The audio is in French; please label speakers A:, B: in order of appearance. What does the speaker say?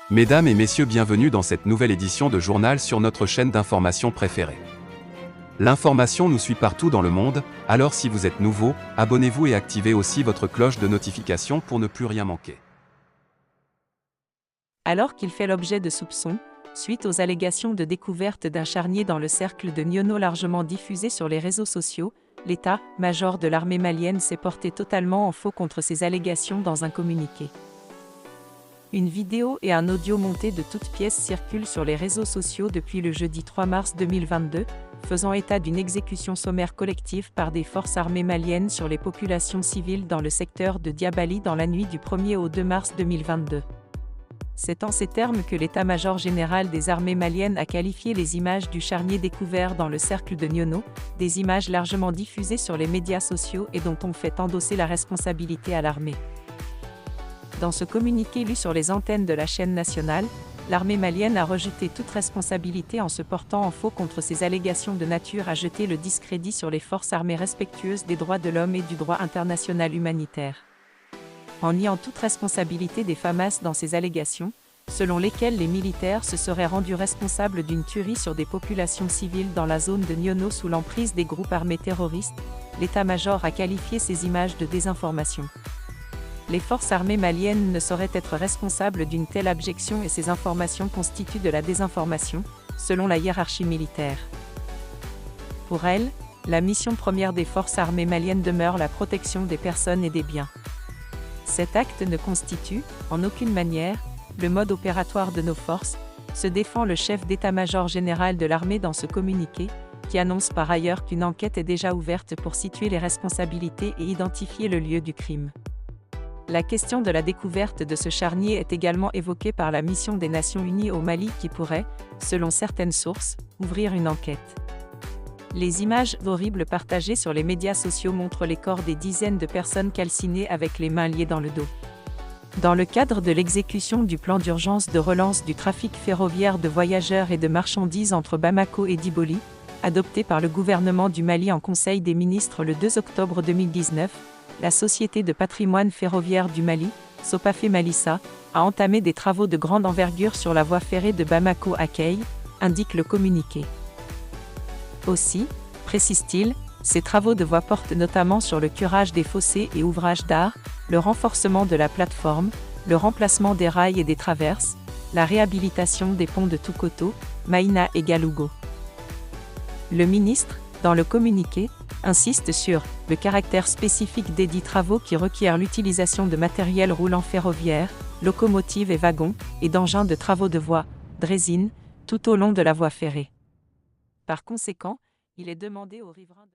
A: Mesdames et messieurs, bienvenue dans cette nouvelle édition de journal sur notre chaîne d'information préférée. L'information nous suit partout dans le monde, alors si vous êtes nouveau, abonnez-vous et activez aussi votre cloche de notification pour ne plus rien manquer.
B: Alors qu'il fait l'objet de soupçons, suite aux allégations de découverte d'un charnier dans le cercle de Niono largement diffusé sur les réseaux sociaux, l'état-major de l'armée malienne s'est porté totalement en faux contre ces allégations dans un communiqué. Une vidéo et un audio montés de toutes pièces circulent sur les réseaux sociaux depuis le jeudi 3 mars 2022, faisant état d'une exécution sommaire collective par des forces armées maliennes sur les populations civiles dans le secteur de Diabali dans la nuit du 1er au 2 mars 2022. C'est en ces termes que l'état-major général des armées maliennes a qualifié les images du charnier découvert dans le cercle de Niono, des images largement diffusées sur les médias sociaux et dont on fait endosser la responsabilité à l'armée. Dans ce communiqué lu sur les antennes de la chaîne nationale, l'armée malienne a rejeté toute responsabilité en se portant en faux contre ces allégations de nature à jeter le discrédit sur les forces armées respectueuses des droits de l'homme et du droit international humanitaire. En niant toute responsabilité des FAMAS dans ces allégations, selon lesquelles les militaires se seraient rendus responsables d'une tuerie sur des populations civiles dans la zone de Niono sous l'emprise des groupes armés terroristes, l'état-major a qualifié ces images de désinformation. Les forces armées maliennes ne sauraient être responsables d'une telle abjection et ces informations constituent de la désinformation, selon la hiérarchie militaire. Pour elle, la mission première des forces armées maliennes demeure la protection des personnes et des biens. Cet acte ne constitue, en aucune manière, le mode opératoire de nos forces, se défend le chef d'état-major général de l'armée dans ce communiqué, qui annonce par ailleurs qu'une enquête est déjà ouverte pour situer les responsabilités et identifier le lieu du crime. La question de la découverte de ce charnier est également évoquée par la mission des Nations Unies au Mali qui pourrait, selon certaines sources, ouvrir une enquête. Les images horribles partagées sur les médias sociaux montrent les corps des dizaines de personnes calcinées avec les mains liées dans le dos. Dans le cadre de l'exécution du plan d'urgence de relance du trafic ferroviaire de voyageurs et de marchandises entre Bamako et Diboli, adopté par le gouvernement du Mali en Conseil des ministres le 2 octobre 2019, la Société de patrimoine ferroviaire du Mali, Sopafé Malissa, a entamé des travaux de grande envergure sur la voie ferrée de Bamako à Kay, indique le communiqué. Aussi, précise-t-il, ces travaux de voie portent notamment sur le curage des fossés et ouvrages d'art, le renforcement de la plateforme, le remplacement des rails et des traverses, la réhabilitation des ponts de Toukoto, Maïna et Galougo. Le ministre, dans le communiqué, insiste sur le caractère spécifique des dits travaux qui requièrent l'utilisation de matériel roulant ferroviaire, locomotives et wagons, et d'engins de travaux de voie, drésine, tout au long de la voie ferrée. Par conséquent, il est demandé aux riverains de